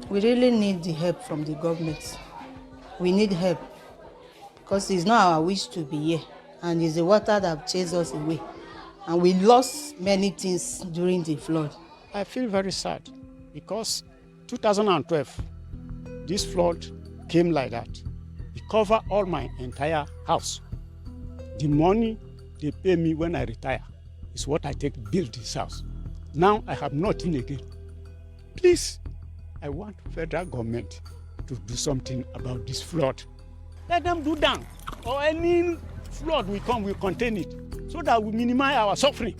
We really need the help from the government. We need help because it's not our wish to be here, and it's the water that chased us away. And we lost many things during the flood. I feel very sad because 2012, this flood came like that. It covered all my entire house. The money they pay me when I retire is what I take to build this house. Now I have nothing again. Please, I want federal government to do something about this flood. Let them do that, or any flood will come, will contain it, so that we minimize our suffering.